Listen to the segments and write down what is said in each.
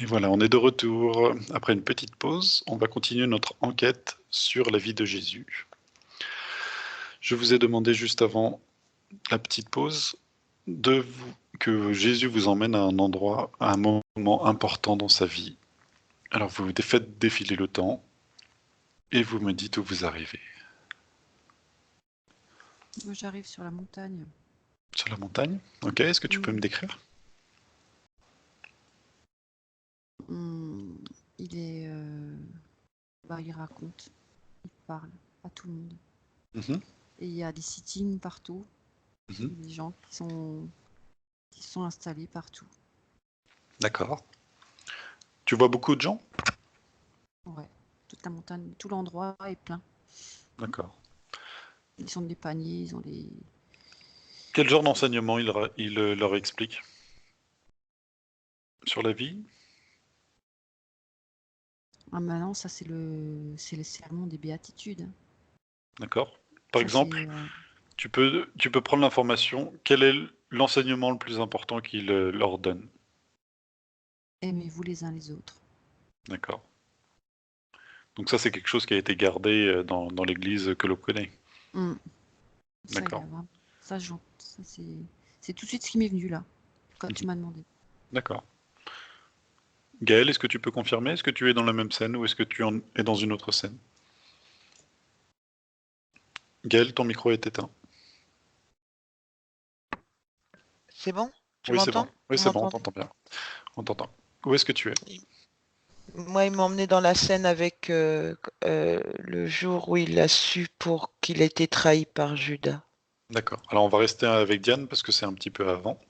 Et voilà, on est de retour. Après une petite pause, on va continuer notre enquête sur la vie de Jésus. Je vous ai demandé juste avant la petite pause que Jésus vous emmène à un endroit, à un moment important dans sa vie. Alors vous faites défiler le temps et vous me dites où vous arrivez. Moi, j'arrive sur la montagne. Sur la montagne? Ok, est-ce que tu peux me décrire? Il est... il raconte, il parle à tout le monde. Et il y a des sittings partout. Des gens qui sont installés partout. D'accord. Tu vois beaucoup de gens? Ouais, toute la montagne, tout l'endroit est plein. D'accord. Ils ont des paniers, ils ont des... Quel genre d'enseignement il leur explique? Sur la vie? Ah, maintenant, ça, c'est le sermon des béatitudes. D'accord. Par Ça, exemple, tu peux prendre l'information. Quel est l'enseignement le plus important qu'il leur donne? Aimez-vous les uns les autres. D'accord. Donc ça, c'est quelque chose qui a été gardé dans l'église que l'on connaît. D'accord. Ça, c'est tout de suite ce qui m'est venu là, quand tu m'as demandé. D'accord. Gaël, est-ce que tu peux confirmer? Est-ce que tu es dans la même scène ou est-ce que tu es dans une autre scène? Gaël, ton micro est éteint. C'est bon? Tu Oui, c'est bon. m'entends? Oui, Vous c'est bon, on m'entendez? t'entend bien. On t'entend. Où est-ce que tu es? Moi, il m'a emmené dans la scène avec le jour où il a su pour qu'il a été trahi par Judas. D'accord. Alors on va rester avec Diane parce que c'est un petit peu avant.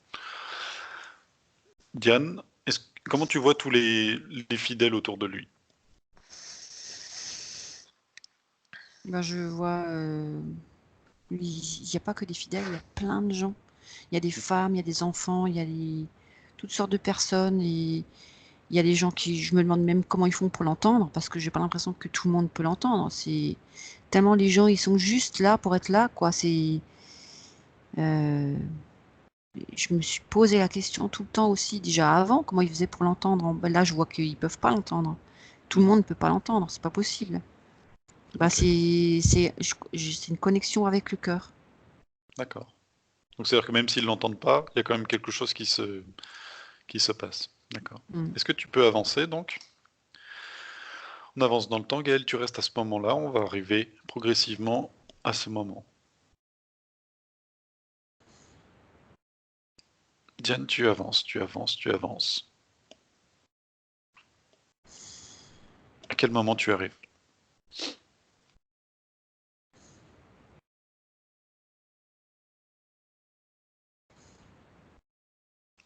Diane, comment tu vois tous les fidèles autour de lui? Je vois... il n'y a pas que des fidèles, il y a plein de gens. Il y a des femmes, il y a des enfants, il y a toutes sortes de personnes. Et il y a des gens qui... Je me demande même comment ils font pour l'entendre, parce que j'ai pas l'impression que tout le monde peut l'entendre. C'est tellement les gens, ils sont juste là pour être là, quoi. C'est... Je me suis posé la question tout le temps aussi, déjà avant, comment ils faisaient pour l'entendre. Là, je vois qu'ils peuvent pas l'entendre. Tout le monde ne peut pas l'entendre, c'est pas possible. Okay. C'est une connexion avec le cœur. D'accord. Donc c'est-à-dire que même s'ils l'entendent pas, il y a quand même quelque chose qui se passe. D'accord. Est-ce que tu peux avancer donc? On avance dans le temps, Gaël, tu restes à ce moment-là, on va arriver progressivement à ce moment. Diane, tu avances, tu avances, tu avances. À quel moment tu arrives?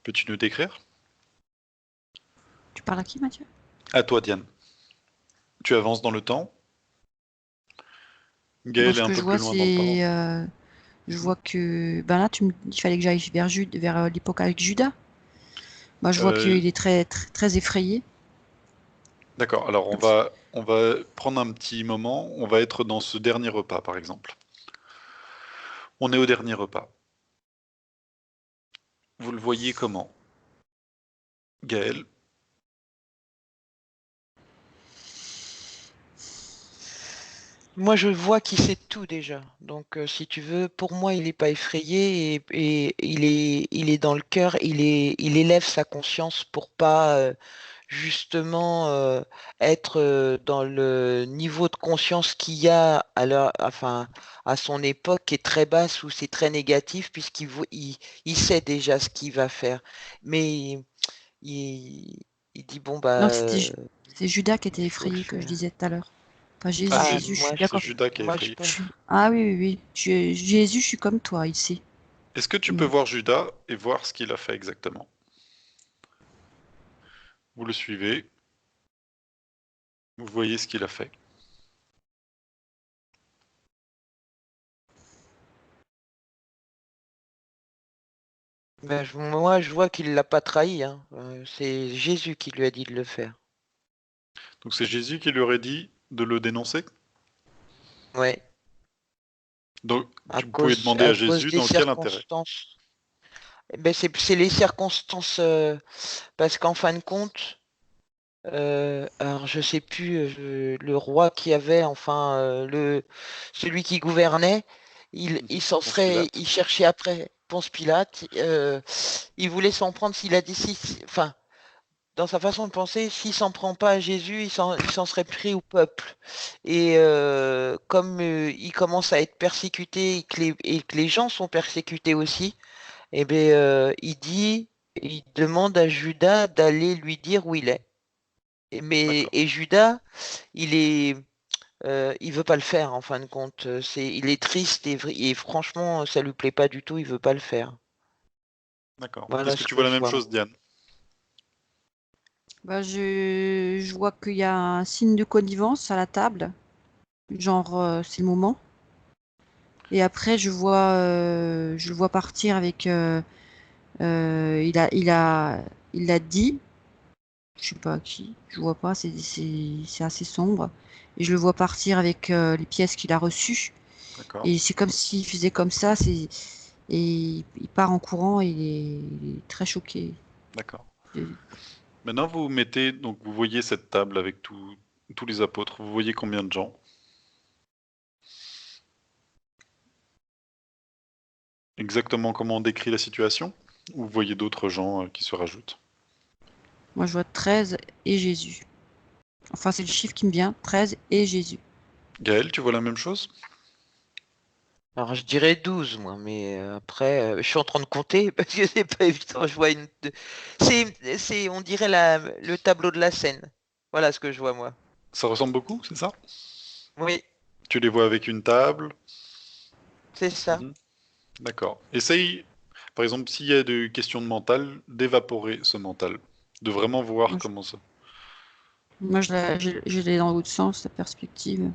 Peux-tu nous décrire? Tu parles à qui, Mathieu? À toi, Diane. Tu avances dans le temps. Gaël est Ce un que peu je plus vois, loin dans le temps. c'est... je vois que... là, il fallait que j'aille vers l'époque avec Judas. Je vois qu'il est très, très, très effrayé. D'accord, alors on va prendre un petit moment, on va être dans ce dernier repas, par exemple. On est au dernier repas. Vous le voyez comment? Gaël? Moi, je vois qu'il sait tout déjà. Donc, si tu veux, pour moi, il n'est pas effrayé et il est dans le cœur, il élève sa conscience pour pas justement être dans le niveau de conscience qu'il y a à son époque qui est très basse où c'est très négatif il sait déjà ce qu'il va faire. Mais il, il dit bon Non, bah c'est Judas qui était il faut le effrayé, que je faire. disais tout à l'heure. Pas Jésus. Ah, Jésus, je suis c'est d'accord. Judas qui est Moi je effrayé. Ah oui, oui, oui. Jésus, je suis comme toi, il sait. Est-ce que tu peux voir Judas et voir ce qu'il a fait exactement? Vous le suivez, vous voyez ce qu'il a fait. Moi, je vois qu'il l'a pas trahi, hein. C'est Jésus qui lui a dit de le faire. Donc c'est Jésus qui lui aurait dit de le dénoncer? Ouais, Donc tu pouvais demander à à cause Jésus des dans quel intérêt? circonstances. C'est les circonstances, parce qu'en fin de compte, Alors je sais plus le roi qui avait, enfin celui qui gouvernait, il s'en Ponce serait, Pilate. il cherchait après Ponce Pilate, il voulait s'en prendre s'il a dit enfin dans sa façon de penser, s'il s'en prend pas à Jésus, il s'en serait pris au peuple. Et comme il commence à être persécuté et que les gens sont persécutés aussi, eh ben il demande à Judas d'aller lui dire où il est. D'accord. Et Judas, il veut pas le faire en fin de compte. Il est triste et franchement, ça lui plaît pas du tout. Il veut pas le faire. D'accord. Voilà Est-ce que ce tu que vois la je même vois, moi. chose, Diane? Bah, je vois qu'il y a un signe de connivence à la table, genre c'est le moment. Et après, je le vois partir avec, il a dit, je sais pas à qui, je vois pas, c'est assez sombre. Et je le vois partir avec les pièces qu'il a reçues. D'accord. Et c'est comme s'il faisait comme ça, et il part en courant et il est très choqué. D'accord. Et Maintenant, vous mettez, donc vous voyez cette table avec tous les apôtres. Vous voyez combien de gens? Exactement comment on décrit la situation? Ou vous voyez d'autres gens qui se rajoutent? moi, je vois 13 et Jésus. Enfin, c'est le chiffre qui me vient, 13 et Jésus. Gaël, tu vois la même chose? Alors je dirais 12, moi, mais après, je suis en train de compter parce que c'est pas évident. Je vois on dirait le tableau de la scène. Voilà ce que je vois, moi. Ça ressemble beaucoup, c'est ça? Oui, Tu les vois avec une table? c'est ça. Mhm. D'accord. Essaye, par exemple, s'il y a des questions de mental, d'évaporer ce mental. De vraiment voir Moi, comment ça. je l'ai dans l'autre sens, la perspective.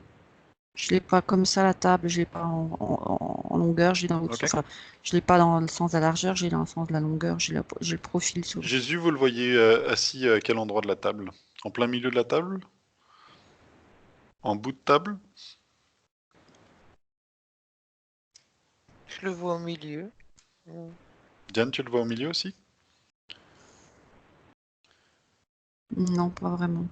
Je l'ai pas comme ça, la table, je l'ai pas en longueur, je l'ai dans l'autre Ok. sens. Enfin, je l'ai pas dans le sens de la largeur, j'ai dans le sens de la longueur, j'ai le profil sur le... Jésus, vous le voyez assis à quel endroit de la table? En plein milieu de la table? En bout de table? Je le vois au milieu. Mm. Diane, tu le vois au milieu aussi? Non, pas vraiment.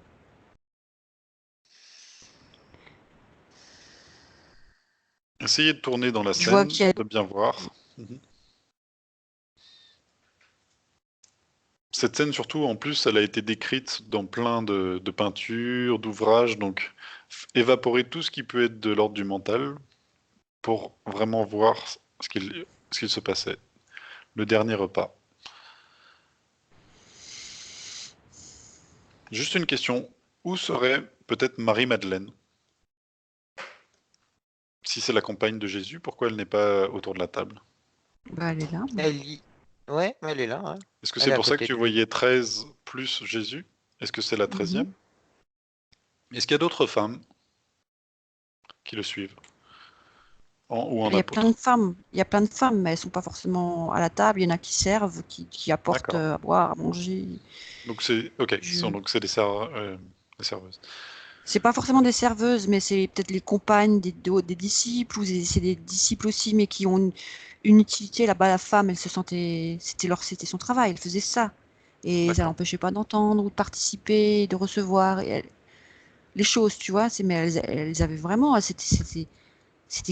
Essayez de tourner dans la Je vois scène, qu'il y a... de bien voir. Mhm. Cette scène, surtout, en plus, elle a été décrite dans plein de peintures, d'ouvrages, donc évaporer tout ce qui peut être de l'ordre du mental pour vraiment voir ce qu'il se passait. Le dernier repas. Juste une question. Où serait peut-être Marie-Madeleine? Si c'est la compagne de Jésus, pourquoi elle n'est pas autour de la table? Bah, elle est là. Elle lit. Ouais, elle est là, hein. Est-ce que Elle c'est est à pour ça que côté tu de lui. voyais 13 plus Jésus? Est-ce que c'est la Mhm. 13e? Est-ce qu'il y a d'autres femmes qui le suivent? Ou en Il y a plein apôtre? de femmes, il y a plein de femmes, mais elles sont pas forcément à la table. Il y en a qui servent, qui apportent D'accord. à boire, à manger. Donc c'est ok. Je... Donc c'est des serveuses. C'est pas forcément des serveuses, mais c'est peut-être les compagnes des disciples, ou c'est des disciples aussi, mais qui ont une utilité. Là-bas, la femme, elle se sentait, c'était son travail, elle faisait ça. Et ça D'accord. l'empêchait pas d'entendre ou de participer, de recevoir les choses, tu vois. Mais elles avaient vraiment, c'était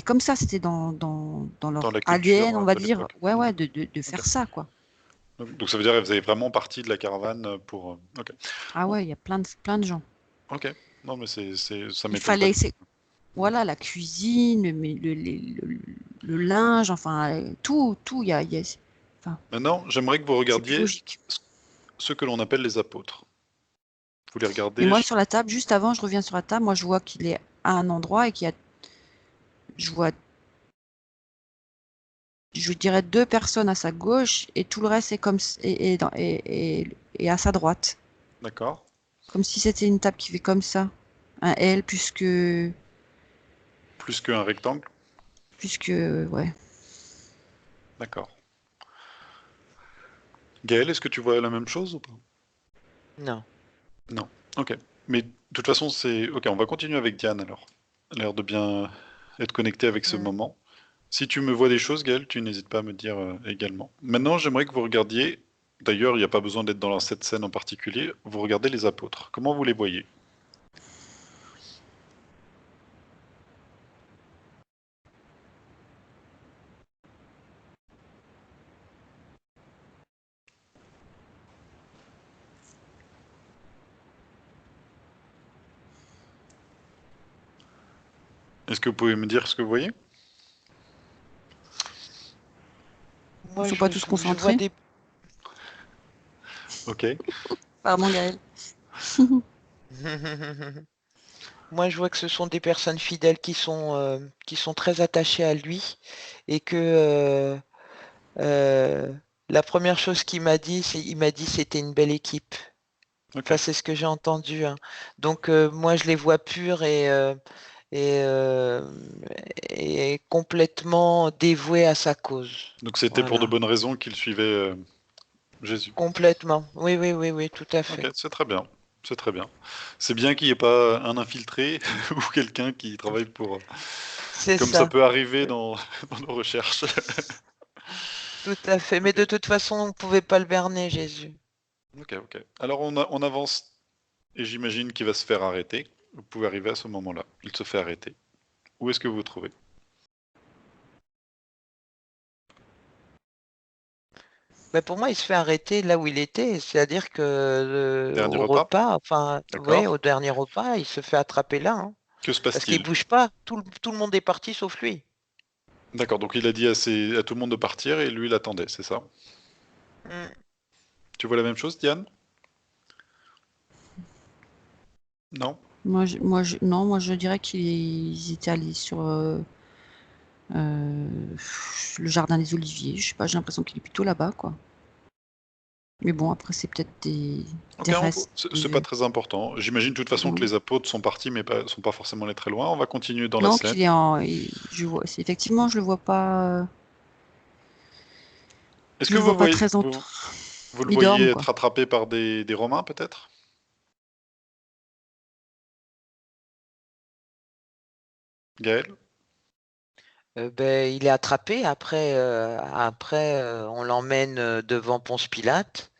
comme ça, c'était dans Dans leur la ADN, on culture va de dire, l'époque. ouais, Mhm. de Ok. faire ça, quoi. Donc ça veut dire qu'elle faisait vraiment partie de la caravane pour. Ok. Ah Bon, ouais, il y a plein de gens. ok. Non mais ça Il m'étonne pas fallait, du tout. Mhm. voilà, la cuisine, mais le linge, enfin, tout, enfin, Maintenant, j'aimerais que vous c'était regardiez logique. ce ce que l'on appelle les apôtres. Vous les Mais regardez. moi, sur la table, juste avant, je reviens sur la table, moi, je vois qu'il est à un endroit et je vois, je dirais 2 personnes à sa gauche et tout le reste est comme, et à sa droite. D'accord. Comme si c'était une table qui fait comme ça. Un L, Plus qu'un rectangle. ouais. D'accord. Gaël, est-ce que tu vois la même chose ou pas? Non. Non. Ok. Mais de toute façon, c'est. Ok, on va continuer avec Diane alors. Elle a l'air de bien être connectée avec ce Mm. moment. Si tu me vois des choses, Gaël, tu n'hésites pas à me dire également. Maintenant, j'aimerais que vous regardiez D'ailleurs, il n'y a pas besoin d'être dans cette scène en particulier. Vous regardez les apôtres. Comment vous les voyez? Est-ce que vous pouvez me dire ce que vous voyez? Ils Moi, sont pas tous je vois concentrés. des... Ok. Pardon, Gaël. Moi, je vois que ce sont des personnes fidèles qui sont très attachées à lui et que la première chose qu'il m'a dit, il m'a dit c'était une belle équipe. Ok. Enfin, c'est ce que j'ai entendu, hein. Donc, moi, je les vois purs et, euh, et complètement dévoués à sa cause. Donc c'était pour de Voilà. bonnes raisons qu'il suivait Jésus. Complètement. Oui, oui, oui, oui, tout à Ok, fait. c'est très bien. C'est très bien. C'est bien qu'il n'y ait pas un infiltré ou quelqu'un qui travaille pour... C'est Comme ça ça. peut arriver dans, dans nos recherches. Tout à fait. Mais Ok, de toute façon, on ne pouvait pas le berner, Jésus. ok, ok. Alors on avance et j'imagine qu'il va se faire arrêter. Vous pouvez arriver à ce moment-là. Il se fait arrêter. Où est-ce que vous vous trouvez? Mais pour moi, il se fait arrêter là où il était, c'est-à-dire que Dernier au repas? repas, enfin, ouais, D'accord. au dernier repas, il se fait attraper là, hein, Que se parce qu'il passe-t-il? bouge pas. Tout le monde est parti sauf lui. D'accord, donc il a dit à tout le monde de partir et lui il attendait, c'est ça? Mm. Tu vois la même chose, Diane? Non? Non, moi je dirais qu'ils étaient allés sur euh, le jardin des Oliviers. Je sais pas, j'ai l'impression qu'il est plutôt là-bas, quoi. Mais bon, après, c'est peut-être Ok, des restes c'est pas très important. J'imagine de toute façon que non, les apôtres sont partis, mais sont pas forcément allés très loin. On va continuer dans la non, scène. qu'il est en. Effectivement, Est-ce je que le vois pas très vous le Il voyez dorme, quoi. être attrapé par des Romains, peut-être? Gaël? Ben, il est attrapé. Après, on l'emmène devant Ponce Pilate,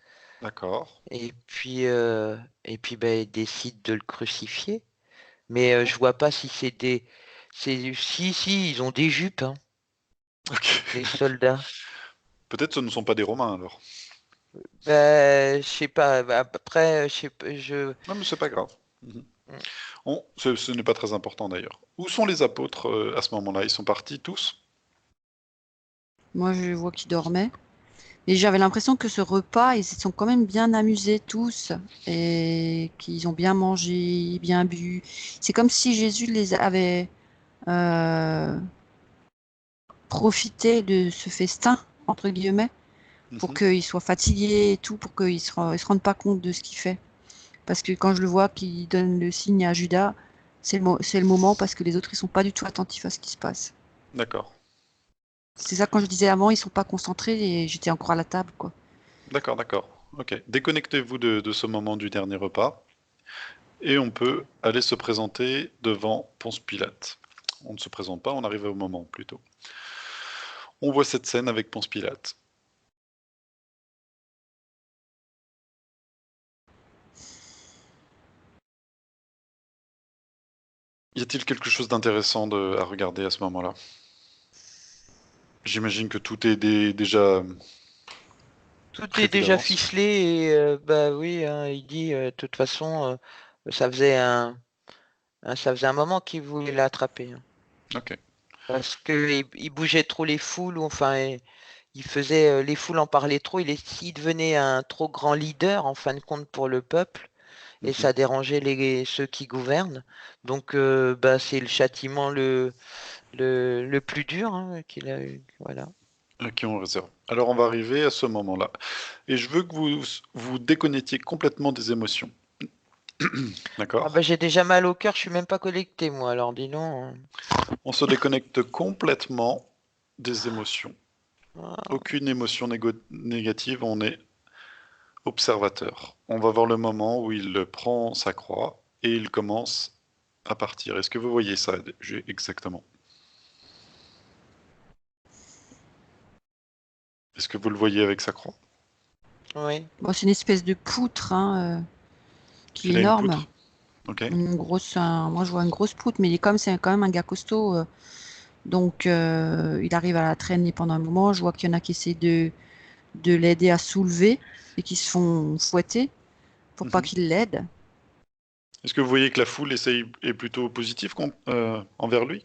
D'accord. et puis, ben, il décide de le crucifier. Mais D'accord. je vois pas si c'est des, si, ils ont des jupes, hein, Ok. les soldats. Peut-être ce ne sont pas des Romains, alors. Ben, je sais pas. Ben, après, je sais pas, Non, mais c'est pas grave. Mhm. mm. Ce n'est pas très important, d'ailleurs. Où sont les apôtres à ce moment-là? Ils sont partis tous? Moi, je vois qu'ils dormaient. Et j'avais l'impression que ce repas, ils se sont quand même bien amusés tous et qu'ils ont bien mangé, bien bu. C'est comme si Jésus les avait euh, profité de ce festin, entre guillemets, pour Mhm. qu'ils soient fatigués et tout, pour qu'ils ils se rendent pas compte de ce qu'il fait. Parce que quand je le vois qu'il donne le signe à Judas, c'est le moment parce que les autres, ils sont pas du tout attentifs à ce qui se passe. D'accord. C'est ça quand je disais avant, ils sont pas concentrés et j'étais encore à la table, quoi. D'accord, d'accord. Ok. Déconnectez-vous de ce moment du dernier repas et on peut aller se présenter devant Ponce Pilate. On ne se présente pas, on arrive au moment plutôt. On voit cette scène avec Ponce Pilate. Y a-t-il quelque chose d'intéressant à regarder à ce moment-là? J'imagine que tout est déjà Tout est prévu déjà d'avance. ficelé et bah oui, hein, il dit de toute façon, ça faisait ça faisait un moment qu'il voulait l'attraper, hein. Ok. Parce que il bougeait trop les foules, ou enfin, il faisait les foules en parlaient trop. Il devenait un trop grand leader en fin de compte pour le peuple et Mhm. ça dérangeait ceux qui gouvernent. Donc, bah, c'est le châtiment le plus dur, hein, qu'il a eu. Voilà. Qui ont réserve. Alors on va arriver à ce moment-là. Et je veux que vous déconnectiez complètement des émotions. Ah bah, D'accord? j'ai déjà mal au cœur, je suis même pas connecté, moi. Alors dis donc. On se déconnecte complètement des émotions. Ah, Aucune émotion négative, on est observateur. On va voir le moment où il prend sa croix et il commence à partir. Est-ce que vous voyez ça exactement? Est-ce que vous le voyez avec sa croix? Oui. Bon, c'est une espèce de poutre hein, qui est Il a une énorme. poutre. Ok. Moi, je vois une grosse poutre, mais c'est quand même un gars costaud. Donc, il arrive à la traîner pendant un moment. Je vois qu'il y en a qui essaient de l'aider à soulever et qui se font fouetter pour pas Mhm. qu'il l'aide. Est-ce que vous voyez que la foule est plutôt positive envers lui?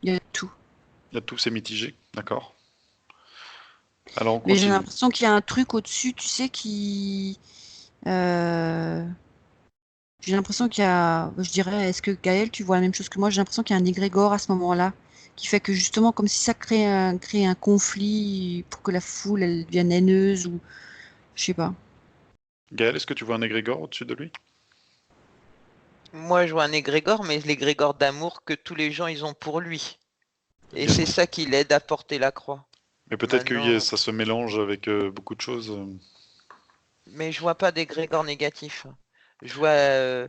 Il y a tout. Il y a tout, c'est mitigé, d'accord. Alors on Mais j'ai continue. l'impression qu'il y a un truc au-dessus, tu sais, qui... euh, J'ai l'impression qu'il y a... Je dirais, est-ce que Gaël, tu vois la même chose que moi? J'ai l'impression qu'il y a un égrégore à ce moment-là, qui fait que justement, comme si ça crée un conflit pour que la foule, elle devienne haineuse ou... Je sais pas. Gaël, est-ce que tu vois un égrégore au-dessus de lui? Moi, je vois un égrégore, mais l'égrégore d'amour que tous les gens ils ont pour lui. Et Ok. c'est ça qui l'aide à porter la croix. Mais peut-être que Maintenant, ça se mélange avec beaucoup de choses. mais je vois pas d'égrégore négatif. Je vois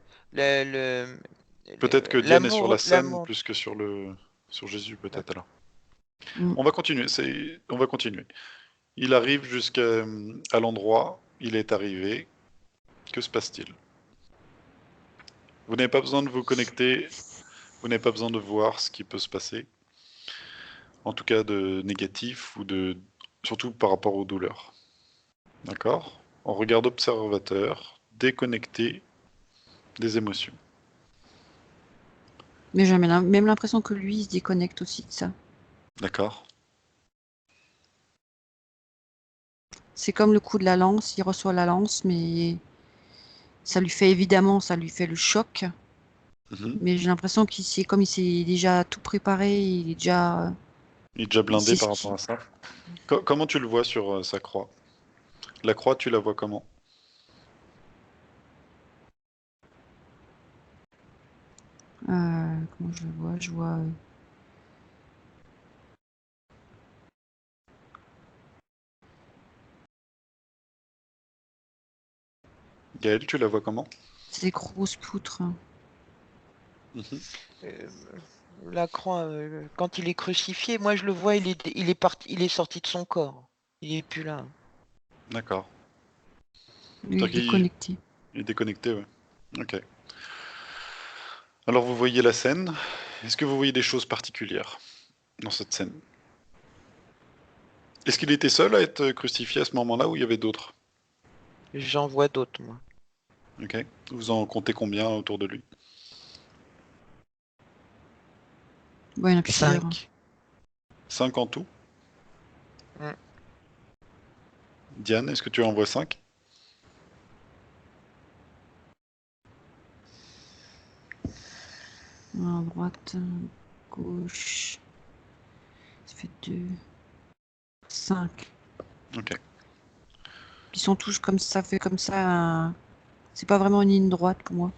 Peut-être que Diane est sur la scène l'amour. plus que sur Jésus, peut-être alors. Mm. On va continuer. On va continuer. Il arrive jusqu'à à l'endroit. Il est arrivé. Que se passe-t-il? Vous n'avez pas besoin de vous connecter. Vous n'avez pas besoin de voir ce qui peut se passer. En tout cas, de négatif ou surtout par rapport aux douleurs. D'accord? On regarde observateur, déconnecté des émotions. Mais j'ai même l'impression que lui, il se déconnecte aussi de ça. D'accord? C'est comme le coup de la lance, il reçoit la lance, mais ça lui fait le choc. Mhm. Mais j'ai l'impression comme il s'est déjà tout préparé, Il est déjà il blindé sait ce par rapport qui, à ça. Comment tu le vois sur sa croix? La croix, tu la vois comment? comment je le vois? Je vois, Gaël, tu la vois comment? c'est des grosses poutres. Mhm. Euh, la croix, quand il est crucifié, moi je le vois, il est parti, il est sorti de son corps. Il est plus là. D'accord. Lui, il est C'est-à-dire qu'il déconnecté. est déconnecté, ouais. Ok. Alors vous voyez la scène. Est-ce que vous voyez des choses particulières dans cette scène? Est-ce qu'il était seul à être crucifié à ce moment-là ou il y avait d'autres? J'en vois d'autres, moi. Ok. Vous en comptez combien autour de lui? Bon, il y en a plusieurs. 5. 5 en tout? Mm. Diane, est-ce que tu en vois 5? Un à droite, gauche. Ça fait 2, 5. Ok. Ils sont tous comme ça, fait comme ça. C'est pas vraiment une ligne droite pour moi.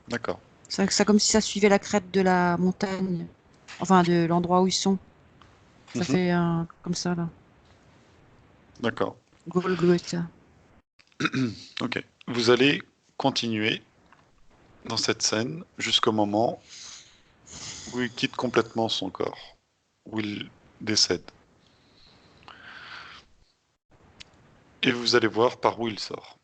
D'accord. C'est ça comme si ça suivait la crête de la montagne. Enfin, de l'endroit où ils sont. Ça Mhm. fait comme ça, là. D'accord. Golgotha. Ok. Vous allez continuer dans cette scène jusqu'au moment où il quitte complètement son corps, où il décède. Et vous allez voir par où il sort.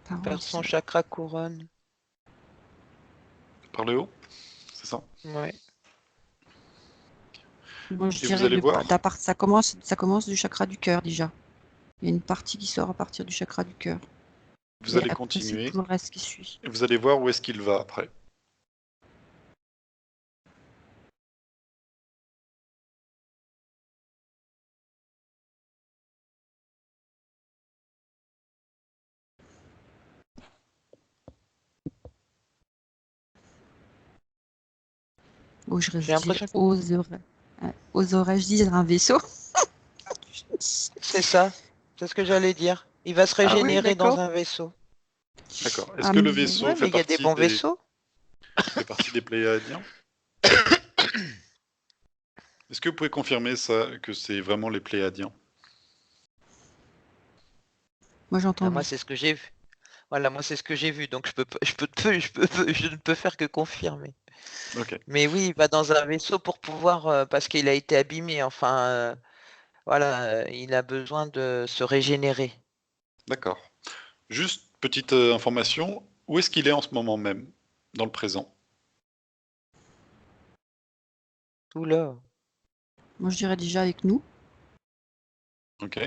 Par où il Par son sort. chakra couronne. Par le haut, c'est ça? Ouais. Moi, je Et vous dirais allez voir, ça commence du chakra du cœur déjà. Il y a une partie qui sort à partir du chakra du cœur. vous Et allez après, c'est continuer, tout le reste qui suit. et vous allez voir où est-ce qu'il va après. Oh, je J'ai reste dire l'impression que aux oreilles, je dis un vaisseau. c'est ça. C'est ce que j'allais dire. Il va se Ah oui, régénérer dans d'accord. un vaisseau. D'accord. Est-ce Ah, que le mais vaisseau Ouais, mais il y a des bons vaisseaux. fait partie des Pléiadiens? Est-ce que vous pouvez confirmer ça, que c'est vraiment les Pléiadiens? moi j'entends Ah, moi, oui. c'est ce que j'ai vu. Voilà, moi, c'est ce que j'ai vu. Donc, je ne peux faire que confirmer. Ok, Mais oui, il va dans un vaisseau pour pouvoir, parce qu'il a été abîmé, enfin, voilà, il a besoin de se régénérer. d'accord. Juste petite information, où est-ce qu'il est en ce moment même, dans le présent? Oula. Moi, je dirais déjà avec nous. Ok.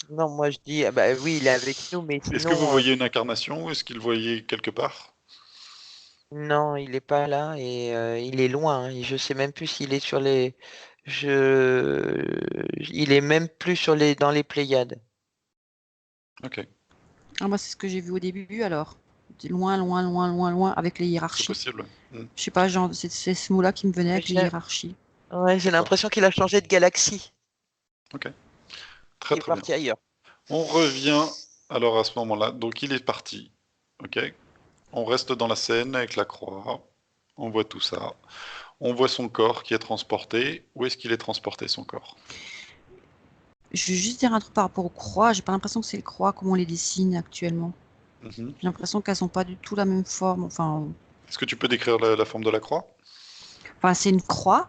Non, moi je dis, ah bah oui, il est avec nous, mais Est-ce que vous sinon, voyez une incarnation ou est-ce qu'il voyait quelque part? non, il est pas là et il est loin, hein, et je sais même plus s'il est sur les, je, il est même plus sur les, dans les Pléiades. Ok, Ah, bah, c'est ce que j'ai vu au début, alors. C'est loin, loin, loin, loin, loin, avec les c'est hiérarchies. possible. Je sais pas, genre, c'est ce mot-là qui me venait Mais avec les hiérarchies. ouais, j'ai D'accord. l'impression qu'il a changé de galaxie, Ok, très qu'il est très bien. parti ailleurs. On revient alors à ce moment-là. Donc il est parti. Ok. On reste dans la scène avec la croix. On voit tout ça. On voit son corps qui est transporté. Où est-ce qu'il est transporté, son corps? Je vais juste dire un truc par rapport aux croix. J'ai pas l'impression que c'est les croix comme on les dessine actuellement. Mhm. J'ai l'impression qu'elles sont pas du tout la même forme. Est-ce que tu peux décrire la forme de la croix? Enfin, c'est une croix,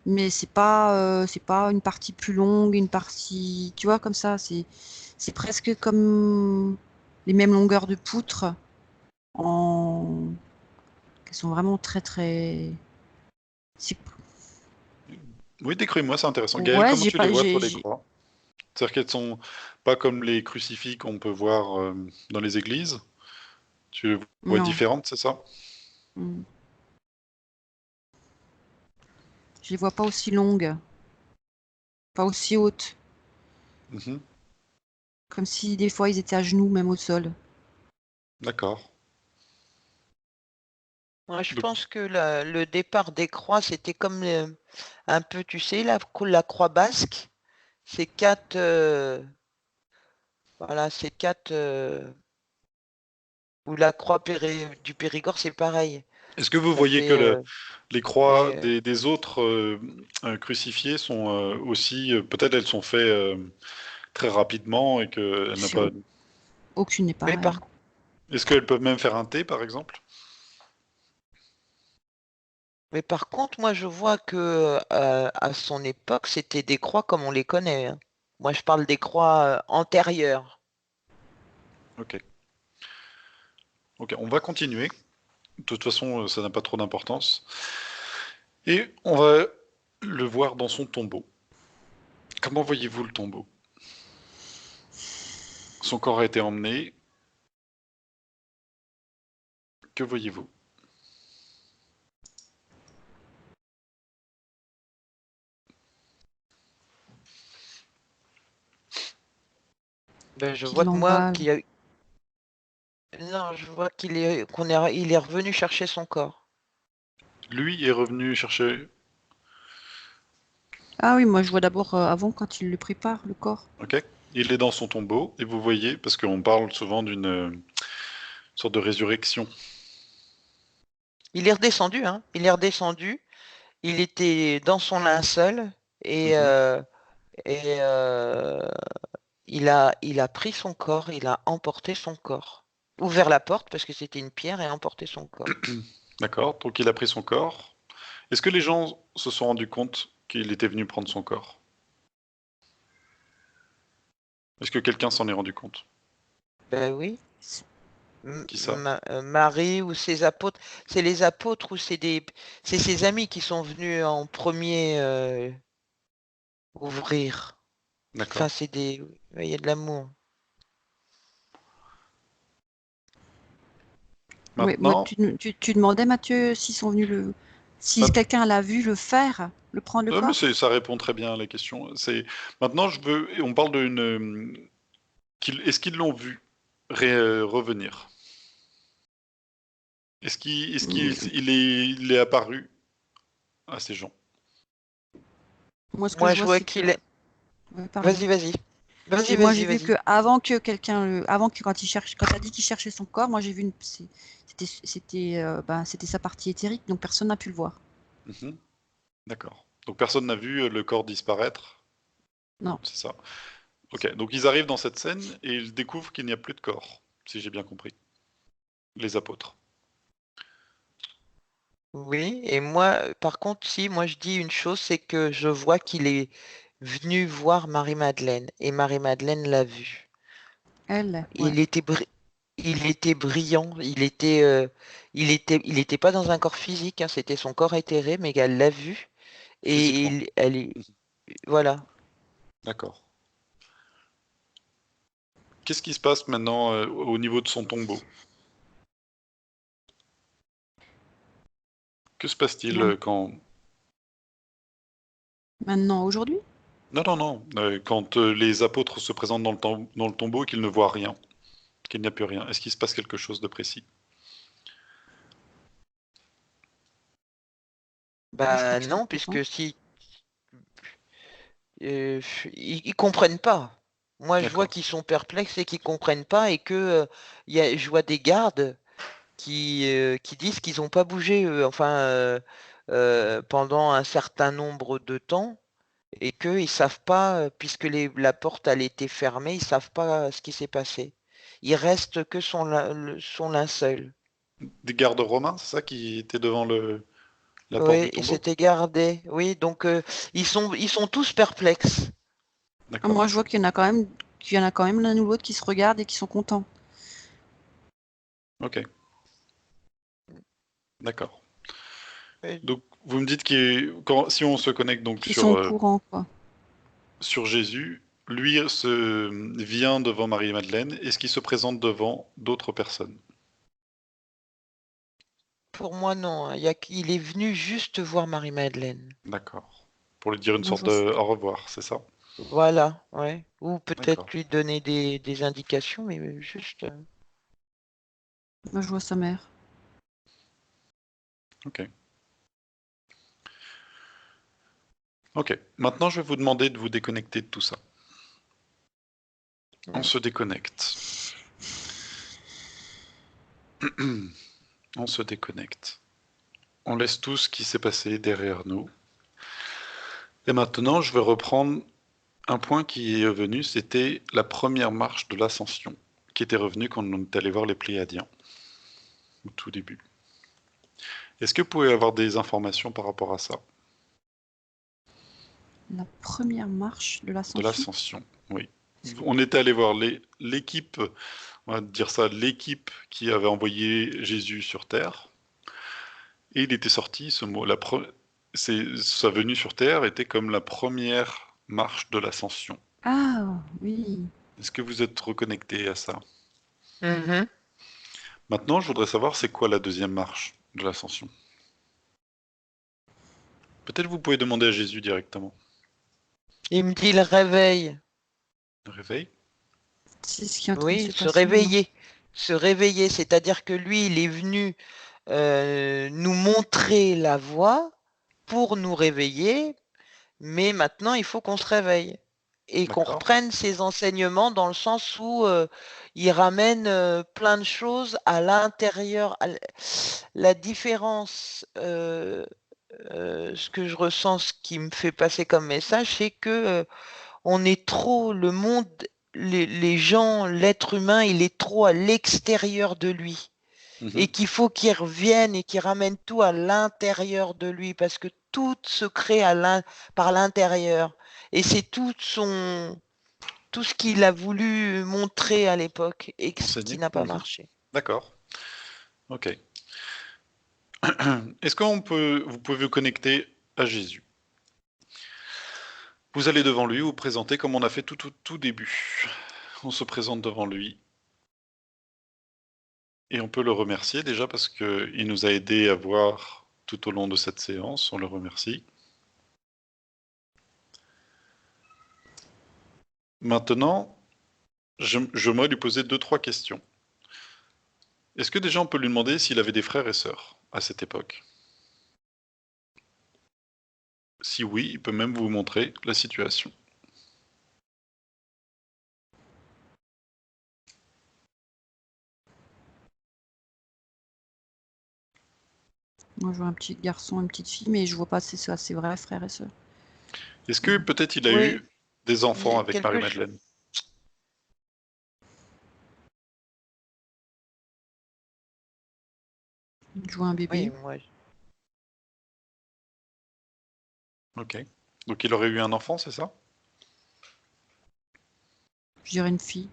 mais c'est pas une partie plus longue, une partie, tu vois, comme ça. C'est presque comme les mêmes longueurs de poutre, en, qui sont vraiment très très. c'est- Oui, décris-moi, c'est intéressant. Gaël, Ouais, comment j'ai tu les pas, vois, toi, les croix? C'est-à-dire qu'elles sont pas comme les crucifix qu'on peut voir dans les églises. Tu les vois non. différentes, c'est ça? Hmm. Je les vois pas aussi longues, pas aussi hautes, Mhm. comme si des fois ils étaient à genoux, même au sol. D'accord. Ouais, je Donc, pense que le départ des croix, c'était comme un peu, tu sais, la croix basque. C'est quatre, voilà, c'est quatre, ou la croix du Périgord, c'est pareil. est-ce que vous Ça voyez que fait, les croix et, des autres crucifiés sont aussi, peut-être elles sont faites très rapidement et qu'elles n'ont C'est pas. aucune n'est mais pareille. par, Est-ce qu'elles peuvent même faire un thé, par exemple? mais par contre, moi, je vois que à son époque, c'était des croix comme on les connaît, hein. Moi, je parle des croix antérieures. Ok. Ok, on va continuer. De toute façon, ça n'a pas trop d'importance. Et on va le voir dans son tombeau. Comment voyez-vous le tombeau? Son corps a été emmené. Que voyez-vous? Ben, je Qui vois que moi, l'emballe. non, je vois il est revenu chercher son corps. Lui est revenu chercher. Ah oui, moi je vois d'abord avant quand il le prépare, le corps. Ok. Il est dans son tombeau et vous voyez, parce qu'on parle souvent d'une sorte de résurrection. Il est redescendu, hein. Il est redescendu. Il était dans son linceul et, Mhm. il a pris son corps, il a emporté son corps. Ouvert la porte parce que c'était une pierre et emporté son corps. D'accord. Donc il a pris son corps. Est-ce que les gens se sont rendus compte qu'il était venu prendre son corps? Est-ce que quelqu'un s'en est rendu compte? Ben oui. Qui ça? Marie ou ses apôtres. C'est les apôtres ou c'est ses amis qui sont venus en premier ouvrir. Enfin, D'accord. c'est des. Ouais, il y a de l'amour. Oui, moi Maintenant, tu demandais Mathieu s'ils sont venus le si ma- quelqu'un l'a vu le faire, le prendre le mais corps. ça répond très bien à la question. C'est maintenant, je veux. On parle d'une. Est-ce qu'ils l'ont vu revenir? Hmm. Il est apparu à ces gens? Moi ce que Moi, je je vois vois c'est que qu'il est. ouais, pardon. Vas-y, vas-y. Vas-y, Moi j'ai vas-y, vu vas-y. que avant que quelqu'un avant que quand il cherche quand il a dit qu'il cherchait son corps, moi j'ai vu c'était sa partie éthérique donc personne n'a pu le voir. Mhm. D'accord. Donc personne n'a vu le corps disparaître, Non. c'est ça? Ok. Donc ils arrivent dans cette scène et ils découvrent qu'il n'y a plus de corps, si j'ai bien compris. Les apôtres. Oui, et moi, par contre, si, moi je dis une chose, c'est que je vois qu'il est venu voir Marie-Madeleine, et Marie-Madeleine l'a vu. Elle, ouais. Il était, il était brillant, il était pas dans un corps physique, hein, c'était son corps éthéré, mais elle l'a vu, et Physiquement. voilà. D'accord. Qu'est-ce qui se passe maintenant au niveau de son tombeau? Que se passe-t-il Man- quand... Maintenant, aujourd'hui? Non, non, non. Quand les apôtres se présentent dans le tombeau et qu'ils ne voient rien, qu'il n'y a plus rien, est-ce qu'il se passe quelque chose de précis? Moi, je crois Bah qu'ils sont non, contents. puisque si ils comprennent pas. Moi, je vois D'accord. qu'ils sont perplexes et qu'ils comprennent pas et que je vois des gardes qui disent qu'ils n'ont pas bougé enfin pendant un certain nombre de temps et qu'ils savent pas, puisque la porte elle était fermée, ils savent pas ce qui s'est passé. Il reste que son linceul. Des gardes romains, c'est ça qui étaient devant la porte Oui, du il tombeau? s'était gardé. Oui, donc ils sont tous perplexes. Ah, moi, D'accord. je vois qu'il y en a quand même l'un ou l'autre qui se regardent et qui sont contents. Ok, d'accord. Oui. Donc, vous me dites si on se connecte donc Qui sont au courant, quoi. sur Jésus, lui vient devant Marie-Madeleine. Est-ce qu'il se présente devant d'autres personnes? Pour moi, non, hein. Il est venu juste voir Marie-Madeleine. D'accord. Pour lui dire une Moi, je sorte vois, de au revoir, c'est ça? Voilà, ouais. Ou peut-être D'accord. lui donner des indications, mais juste. moi, je vois sa mère. Ok. Ok. Maintenant, je vais vous demander de vous déconnecter de tout ça. On se déconnecte. On se déconnecte. On laisse tout ce qui s'est passé derrière nous. Et maintenant, je vais reprendre un point qui est venu, c'était la première marche de l'ascension, qui était revenue quand on est allé voir les Pléiadiens, au tout début. Est-ce que vous pouvez avoir des informations par rapport à ça? La première marche de De l'ascension. l'ascension, oui. On était allé voir l'équipe, on va dire ça, l'équipe qui avait envoyé Jésus sur Terre, et il était sorti ce mot, sa venue sur Terre était comme la première marche de l'ascension. Ah, oui. Est-ce que vous êtes reconnecté à ça? Mhm. Maintenant, je voudrais savoir c'est quoi la deuxième marche de l'ascension. Peut-être vous pouvez demander à Jésus directement. Il me dit le réveil. Le réveil? C'est ce qui est en train de Oui, se passer maintenant. se réveiller, c'est-à-dire que lui, il est venu nous montrer la voie pour nous réveiller, mais maintenant, il faut qu'on se réveille et qu'on D'accord. reprenne ses enseignements dans le sens où il ramène plein de choses à l'intérieur. La différence, ce que je ressens, ce qui me fait passer comme message, c'est que on est trop, le monde, les gens, l'être humain, il est trop à l'extérieur de lui et Mhm. qu'il faut qu'il revienne et qu'il ramène tout à l'intérieur de lui parce que tout se crée par l'intérieur et c'est tout ce qu'il a voulu montrer à l'époque et ce qui Enseigné. n'a pas Mhm. marché. D'accord. Ok. Est-ce vous pouvez vous connecter à Jésus? Vous allez devant lui, vous présentez comme on a fait tout début. On se présente devant lui et on peut le remercier déjà parce qu'il nous a aidés à voir tout au long de cette séance. On le remercie. Maintenant, j'aimerais lui poser deux, trois questions. Est-ce que déjà on peut lui demander s'il avait des frères et sœurs à cette époque? Si oui, il peut même vous montrer la situation. Moi, je vois un petit garçon, une petite fille, mais je vois pas ses vrais frères et sœurs. Est-ce que peut-être il a Oui, eu des enfants avec quelque chose. Marie-Madeleine? Je vois un Oui, bébé. moi. Ok. Donc il aurait eu un enfant, c'est ça? Je dirais une fille.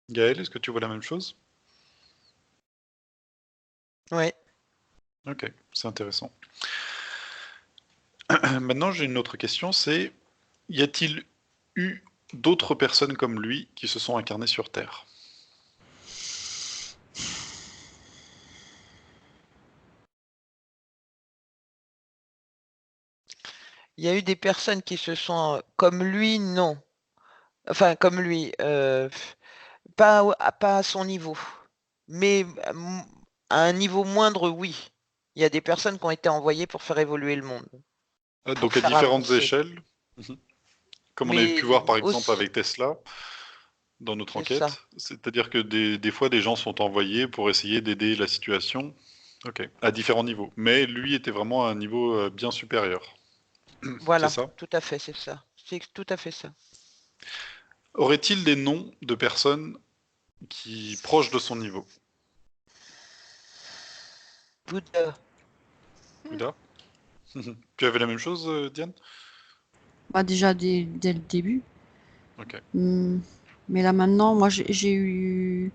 Gaël, est-ce que tu vois la même chose? Ouais. Ok, c'est intéressant. Maintenant, j'ai une autre question, c'est y a-t-il eu d'autres personnes comme lui qui se sont incarnées sur Terre? Il y a eu des personnes qui se sont comme lui, non. Enfin, comme lui, pas à son niveau. Mais à un niveau moindre, oui. Il y a des personnes qui ont été envoyées pour faire évoluer le monde, pour Donc à faire différentes avancer. échelles, mhm, comme on avait pu voir Mais par exemple aussi, avec Tesla dans notre c'est ça. enquête, c'est-à-dire que des fois des gens sont envoyés pour essayer d'aider la situation, ok, à différents niveaux. Mais lui était vraiment à un niveau bien supérieur, c'est Voilà, ça? tout à fait, c'est ça. C'est tout à fait ça. Aurait-il des noms de personnes qui proches de son niveau? Bouddha. Bouddha? Tu avais la même chose, Diane? Bah, déjà dès le début. Ok. Mais là maintenant, moi j'ai eu,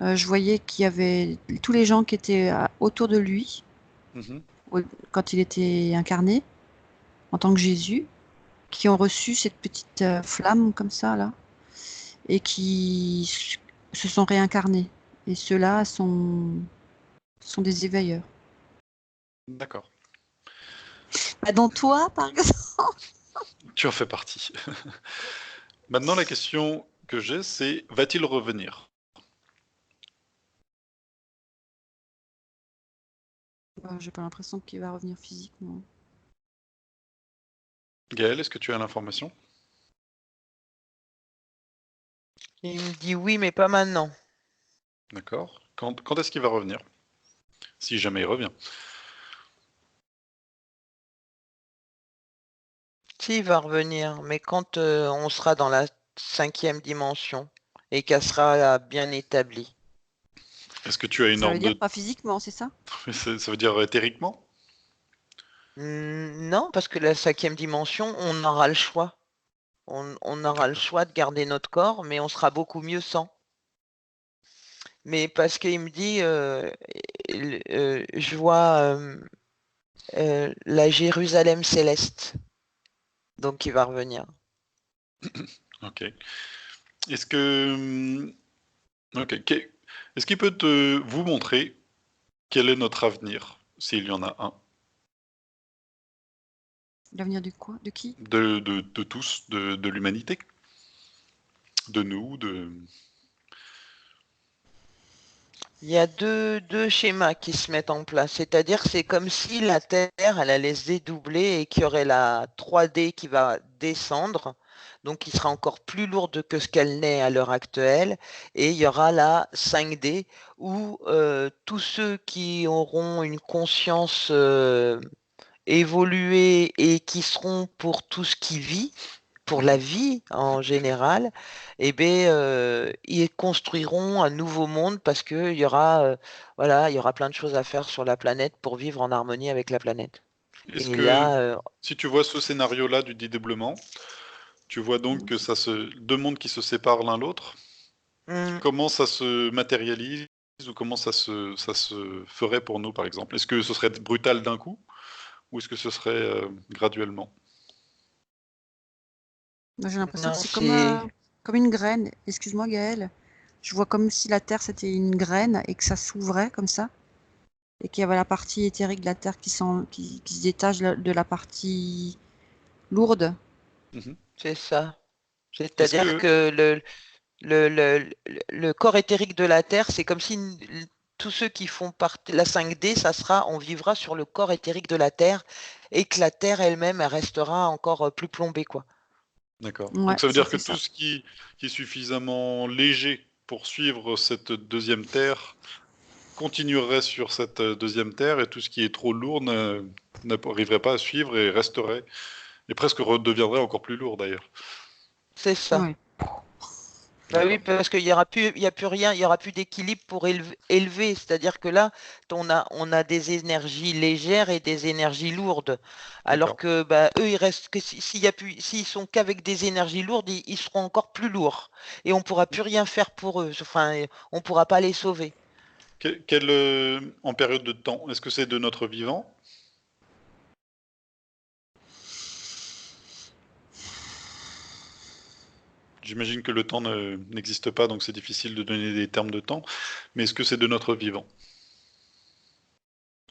je voyais qu'il y avait tous les gens qui étaient autour de lui Mhm. quand il était incarné en tant que Jésus, qui ont reçu cette petite flamme comme ça là, et qui se sont réincarnés. Et ceux-là sont des éveilleurs. D'accord. Bah, dont toi, par exemple. Tu en fais partie. Maintenant, la question que j'ai, c'est va-t-il revenir? Bah, j'ai pas l'impression qu'il va revenir physiquement. Gaël, est-ce que tu as l'information? Il me dit oui, mais pas maintenant. D'accord. Quand est-ce qu'il va revenir? Si jamais il revient. Si, il va revenir, mais quand on sera dans la 5e dimension et qu'elle sera bien établie. Est-ce que tu as une Ça veut ordre dire de... pas physiquement, c'est ça? Ça veut dire éthériquement? Non, parce que la 5e dimension, on aura le choix. On aura le D'accord. choix de garder notre corps, mais on sera beaucoup mieux sans. Mais parce qu'il me dit, je vois la Jérusalem céleste, donc il va revenir. Ok. Est-ce que... Ok. Est-ce qu'il peut vous montrer quel est notre avenir, s'il y en a un? L'avenir du quoi? De qui? De tous, de l'humanité? De nous, de... Il y a deux schémas qui se mettent en place, c'est-à-dire c'est comme si la Terre, elle allait se dédoubler et qu'il y aurait la 3D qui va descendre, donc qui sera encore plus lourde que ce qu'elle n'est à l'heure actuelle, et il y aura la 5D où tous ceux qui auront une conscience évoluée et qui seront pour tout ce qui vit, pour la Mhm. vie en général, eh bien, ils construiront un nouveau monde parce qu'il y aura, voilà, il y aura plein de choses à faire sur la planète pour vivre en harmonie avec la planète. Est-ce Et que, là, si tu vois ce scénario-là du dédoublement, tu vois donc que deux mondes qui se séparent l'un l'autre, hmm, comment ça se matérialise ou comment ça se ferait pour nous, par exemple? Est-ce que ce serait brutal d'un coup ou est-ce que ce serait graduellement? Moi, j'ai l'impression que non, c'est c'est comme une graine. Excuse-moi, Gaëlle. Je vois comme si la Terre, c'était une graine et que ça s'ouvrait comme ça. Et qu'il y avait la partie éthérique de la Terre qui se détache de la partie lourde. Mhm. c'est ça. Est-ce C'est-à-dire que, que le corps éthérique de la Terre, c'est comme si tous ceux qui font partie, la 5D, ça sera, on vivra sur le corps éthérique de la Terre et que la Terre elle-même, elle restera encore plus plombée, quoi. d'accord. Ouais, Donc ça veut ça dire que fait tout ça. ce qui est suffisamment léger pour suivre cette deuxième Terre continuerait sur cette deuxième Terre et tout ce qui est trop lourd n'arriverait pas à suivre et resterait, et presque redeviendrait encore plus lourd d'ailleurs. C'est ça. Ouais. Bah oui, D'accord. parce qu'il y aura plus, il y a plus rien, il y aura plus d'équilibre pour élever. C'est-à-dire que là, on a des énergies légères et des énergies lourdes. Alors D'accord. que bah, eux, ils restent que s'il y a plus, s'ils sont qu'avec des énergies lourdes, ils seront encore plus lourds. Et on pourra plus rien faire pour eux. Enfin, on pourra pas les sauver. En période de temps, est-ce que c'est de notre vivant? J'imagine que le temps n'existe pas, donc c'est difficile de donner des termes de temps, mais est-ce que c'est de notre vivant?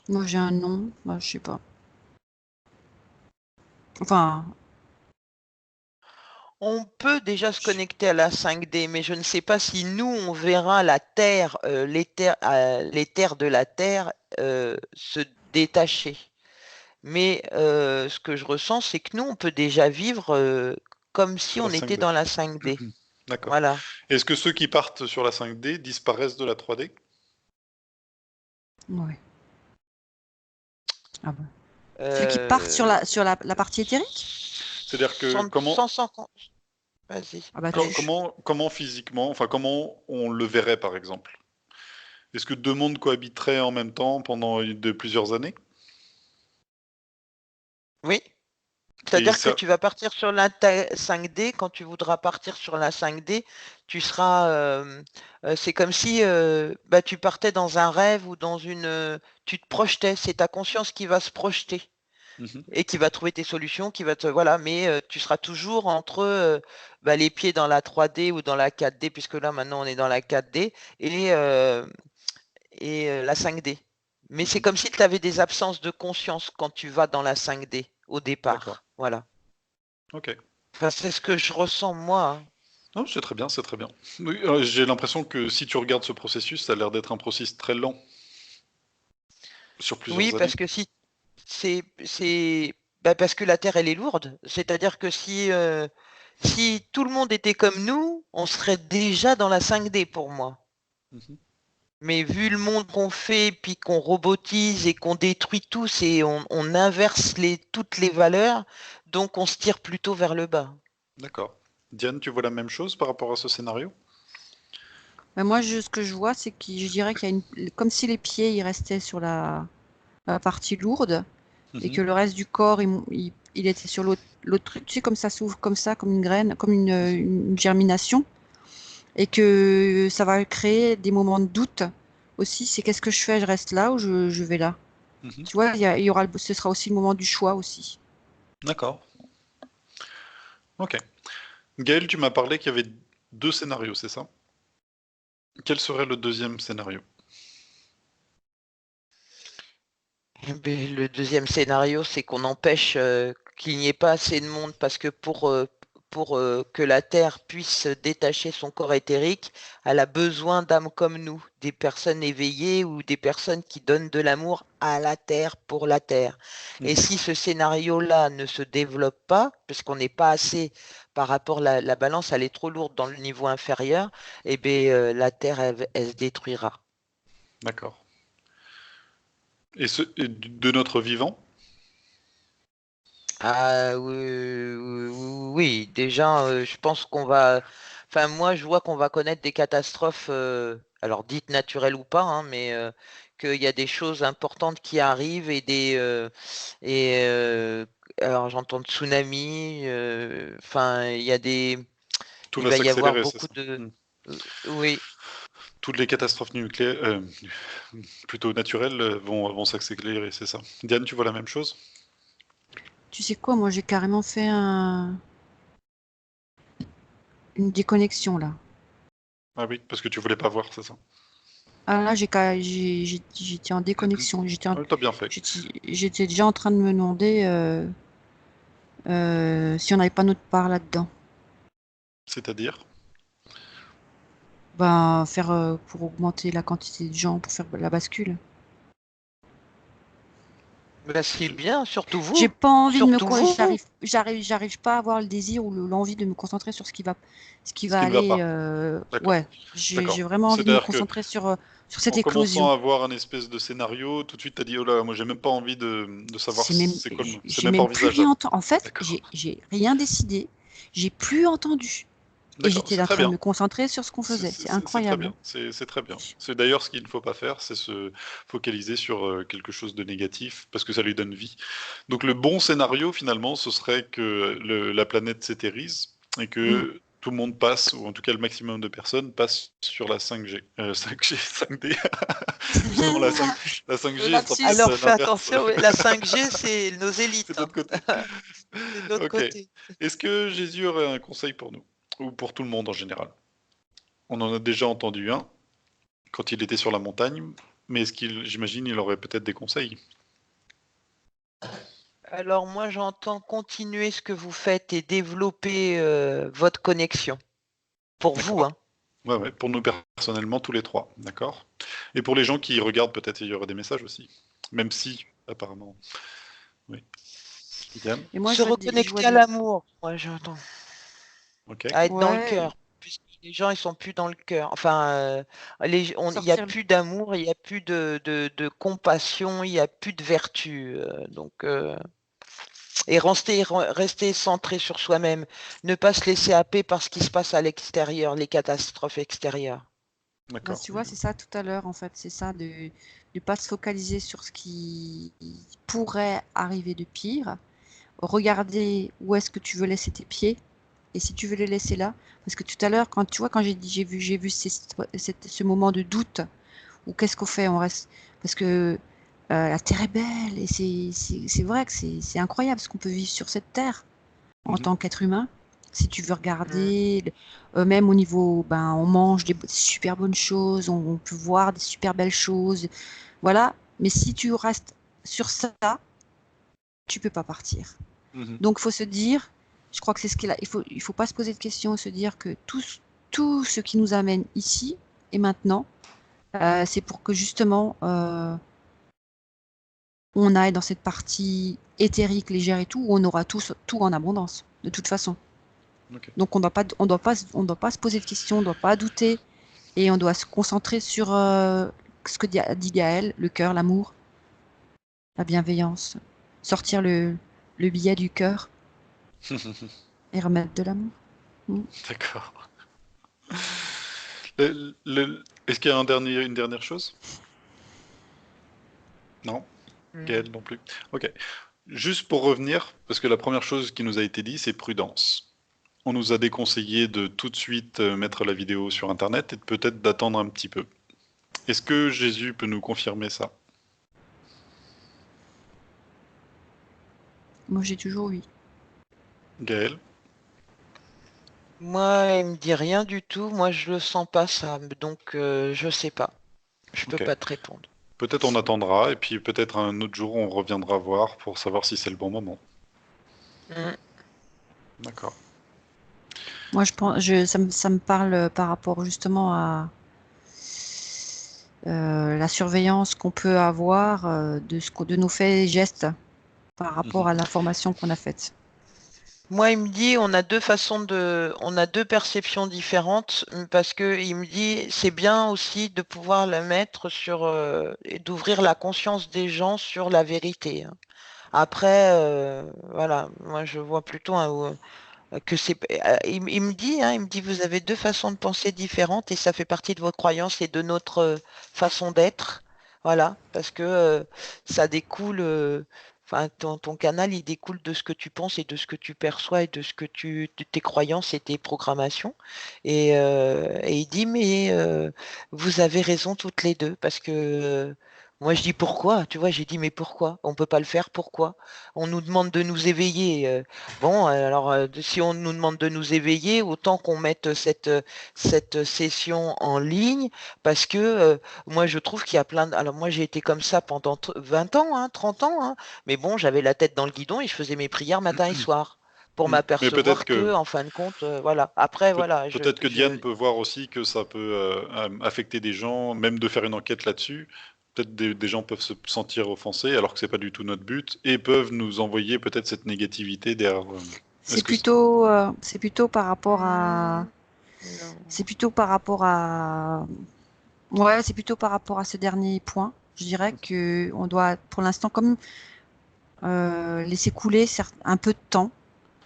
Moi, j'ai un nom, bah, je sais pas. Enfin, On peut déjà se connecter à la 5D, mais je ne sais pas si nous, on verra la Terre, les terres de la Terre se détacher. Mais ce que je ressens, c'est que nous, on peut déjà vivre comme si Sur la on était 5D. dans la 5D. D'accord. Voilà. Est-ce que ceux qui partent sur la 5D disparaissent de la 3D? ouais. Ah bon. Ceux qui partent sur Euh, la partie éthérique? C'est-à-dire que sans, comment, sans, vas-y. Ah bah co- tu. comment, comment physiquement, enfin comment on le verrait par exemple? Est-ce que deux mondes cohabiteraient en même temps pendant plusieurs années? Oui. Et C'est-à-dire que ça. tu vas partir sur la 5D, quand tu voudras partir sur la 5D, tu seras, c'est comme si bah, tu partais dans un rêve ou dans tu te projetais, c'est ta conscience qui va se projeter Mhm. et qui va trouver tes solutions, qui va te, voilà, mais tu seras toujours entre bah, les pieds dans la 3D ou dans la 4D, puisque là maintenant on est dans la 4D et la 5D. Mais c'est Mhm. comme si tu avais des absences de conscience quand tu vas dans la 5D au D'accord. départ. Voilà. Ok. Enfin, c'est ce que je ressens moi, hein. Non, c'est très bien, c'est très bien. Oui, j'ai l'impression que si tu regardes ce processus, ça a l'air d'être un processus très lent sur Oui, plusieurs années. parce que si c'est bah, parce que la Terre elle est lourde. C'est-à-dire que si tout le monde était comme nous, on serait déjà dans la 5D pour moi. Mhm. Mais vu le monde qu'on fait, puis qu'on robotise et qu'on détruit tout, on inverse toutes les valeurs, donc on se tire plutôt vers le bas. D'accord. Diane, tu vois la même chose par rapport à ce scénario? Bah, moi, ce que je vois, c'est que je dirais qu'il y a comme si les pieds ils restaient sur la partie lourde et Mhm. que le reste du corps il était sur l'autre truc. Tu sais, comme ça s'ouvre comme ça, comme une graine, comme une germination, et que ça va créer des moments de doute aussi. C'est qu'est-ce que je fais? Je reste là ou je vais là? Mhm. Tu vois, il y aura, ce sera aussi le moment du choix aussi. D'accord. Ok. Gaël, tu m'as parlé qu'il y avait deux scénarios, c'est ça? Quel serait le deuxième scénario? Eh ben, le deuxième scénario, c'est qu'on empêche qu'il n'y ait pas assez de monde parce que pour que la Terre puisse détacher son corps éthérique, elle a besoin d'âmes comme nous, des personnes éveillées ou des personnes qui donnent de l'amour à la Terre pour la Terre. Et Mhm. si ce scénario-là ne se développe pas, parce qu'on n'est pas assez par rapport la balance, elle est trop lourde dans le niveau inférieur, eh bien, la Terre, elle se détruira. D'accord. Et de notre vivant? Ah oui, oui, déjà, je pense qu'on va. Enfin, moi, je vois qu'on va connaître des catastrophes, alors dites naturelles ou pas, hein, mais qu'il y a des choses importantes qui arrivent et alors j'entends tsunami. Enfin, Tout il va va y avoir s'accélérer, c'est beaucoup ça? de. Mhm. Oui. Toutes les catastrophes nucléaires, plutôt naturelles, vont s'accélérer, c'est ça. Diane, tu vois la même chose? Tu sais quoi, moi j'ai carrément fait une déconnexion là. Ah oui, parce que tu voulais pas voir, c'est ça? Ah là, j'étais en déconnexion. Oui, t'as bien fait. J'étais déjà en train de me demander si on n'avait pas notre part là-dedans. C'est-à-dire? Ben, faire pour augmenter la quantité de gens, pour faire la bascule. Ben, c'est bien, surtout J'ai vous. pas envie de me, Surtout vous. j'arrive pas à avoir le désir ou l'envie de me concentrer sur ce qui Ce va qui ne va aller. pas. D'accord. Ouais, j'ai D'accord. vraiment envie de me C'est-à-dire que concentrer sur cette en commençant éclosion. à voir un espèce de scénario, tout de suite, t'as dit, oh là, moi j'ai même pas envie de savoir C'est même, c'est quoi c'est j'ai même pas même plus rien envisageable. entendu. En fait, D'accord. j'ai rien décidé. J'ai plus entendu. Et D'accord, j'étais c'est en très train de bien. me concentrer sur ce qu'on faisait. C'est C'est très incroyable, bien, hein. c'est très bien. C'est d'ailleurs ce qu'il ne faut pas faire, c'est se focaliser sur quelque chose de négatif, parce que ça lui donne vie. Donc le bon scénario, finalement, ce serait que la planète s'éthérise et Mm. que tout le monde passe, ou en tout cas le maximum de personnes passent sur la 5G. 5G, 5D. Justement, la 5G, elle sera peut-être Alors fais l'inverse. attention, la 5G, c'est nos C'est élites, de hein. l'autre côté. C'est de l'autre Ok. côté. Est-ce que Jésus aurait un conseil pour nous? Ou pour tout le monde en général? On en a déjà entendu un quand il était sur la montagne, mais j'imagine, il aurait peut-être des conseils. Alors moi, j'entends continuer ce que vous faites et développer votre connexion. Pour vous, D'accord. hein. Ouais, ouais, pour nous personnellement, tous les trois, d'accord. Et pour les gens qui regardent, peut-être il y aura des messages aussi. Même si, apparemment, oui. Yann, Et moi, Se je vois reconnecter à des... l'amour, moi j'entends. ok. À être dans le Ouais, cœur. Puisque les gens, ils sont plus dans le cœur. Enfin, il n'y a sortir... plus d'amour, il n'y a plus de compassion, il n'y a plus de vertu. Et rester centré sur soi-même. Ne pas se laisser happer par ce qui se passe à l'extérieur, les catastrophes extérieures. Bah, D'accord. tu vois, c'est ça tout à l'heure, en fait. C'est ça, de ne pas se focaliser sur ce qui pourrait arriver de pire. Regarder où est-ce que tu veux laisser tes pieds et si tu veux les laisser là. Parce que tout à l'heure, quand tu vois, quand j'ai vu ce moment de doute, ou qu'est-ce qu'on fait? On reste. Parce que la terre est belle et c'est vrai que c'est incroyable ce qu'on peut vivre sur cette terre en Mhm. tant qu'être humain. Si tu veux Mm. regarder, même au niveau, ben, on mange des super bonnes choses, on peut voir des super belles choses, voilà. Mais si tu restes sur ça, tu peux pas partir. Mhm. Donc, il faut se dire, je crois que c'est ce qu'il a, il faut pas se poser de questions, se dire que tout ce qui nous amène ici et maintenant, c'est pour que justement, on aille dans cette partie éthérique, légère et tout, où on aura tout en abondance, de toute façon. Ok. Donc on doit pas se poser de questions, on ne doit pas douter et on doit se concentrer sur ce que dit Gaël, le cœur, l'amour, la bienveillance, sortir le billet du cœur et remettre de l'amour. Mm. D'accord. Est-ce qu'il y a une dernière chose? Non? Mm. Gaël non plus. Ok. Juste pour revenir, parce que la première chose qui nous a été dit, c'est prudence. On nous a déconseillé de tout de suite mettre la vidéo sur Internet et peut-être d'attendre un petit peu. Est-ce que Jésus peut nous confirmer ça? Moi j'ai toujours oui. Gaël? Moi, il me dit rien du tout. Moi, je le sens pas ça. Donc, je sais pas. Je peux Ok. pas te répondre. Peut-être on attendra et puis peut-être un autre jour on reviendra voir pour savoir si c'est le bon moment. Mm. D'accord. Moi je pense, ça me parle par rapport justement à la surveillance qu'on peut avoir de nos faits et gestes par rapport Mhm. à l'information qu'on a faite. Moi, il me dit, on a deux perceptions différentes parce que il me dit, c'est bien aussi de pouvoir la mettre sur et d'ouvrir la conscience des gens sur la vérité, hein. Après, voilà, moi je vois plutôt que c'est. Il me dit, hein, il me dit, vous avez deux façons de penser différentes et ça fait partie de vos croyances et de notre façon d'être. Voilà, parce que ça découle. Enfin, ton canal, il découle de ce que tu penses et de ce que tu perçois et de tes croyances et tes programmations. Et il dit, mais vous avez raison toutes les deux, parce que moi je dis pourquoi, tu vois, j'ai dit mais pourquoi? On peut pas le faire, pourquoi? On nous demande de nous éveiller. Bon, alors si on nous demande de nous éveiller, autant qu'on mette cette session en ligne, parce que moi je trouve qu'il y a plein de... Alors moi j'ai été comme ça pendant 20 ans, hein, 30 ans, hein, mais bon, j'avais la tête dans le guidon et je faisais mes prières matin et soir pour Mais peut-être m'apercevoir que que, en fin de compte, voilà. Après, voilà, peut-être que Diane peut voir aussi que ça peut affecter des gens, même de faire une enquête là-dessus. Peut-être des gens peuvent se sentir offensés alors que c'est pas du tout notre but et peuvent nous envoyer peut-être cette négativité derrière. Est-ce que C'est plutôt par rapport à, Non. c'est plutôt par rapport à, ouais, c'est plutôt par rapport à ce dernier point. Je dirais que on doit, pour l'instant, comme laisser couler un peu de temps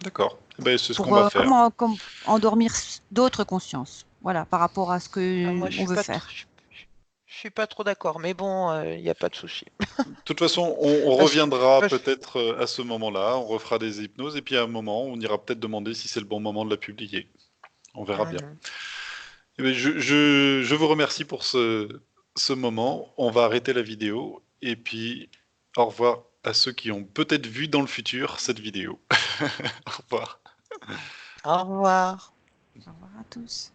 D'accord. Ben, c'est ce qu'on pour va faire. comment endormir d'autres consciences. Voilà, par rapport à ce Moi, que on veut faire. je suis pas trop d'accord, mais bon, il n'y a pas de souci. De toute façon, on Parce que, reviendra parce- peut-être à ce moment-là, on refera des hypnoses, et puis à un moment, on ira peut-être demander si c'est le bon moment de la publier. On verra bien. Mhm. Eh bien, je vous remercie pour ce moment. On va arrêter la vidéo, et puis au revoir à ceux qui ont peut-être vu dans le futur cette vidéo. Au revoir. Au revoir. Au revoir à tous.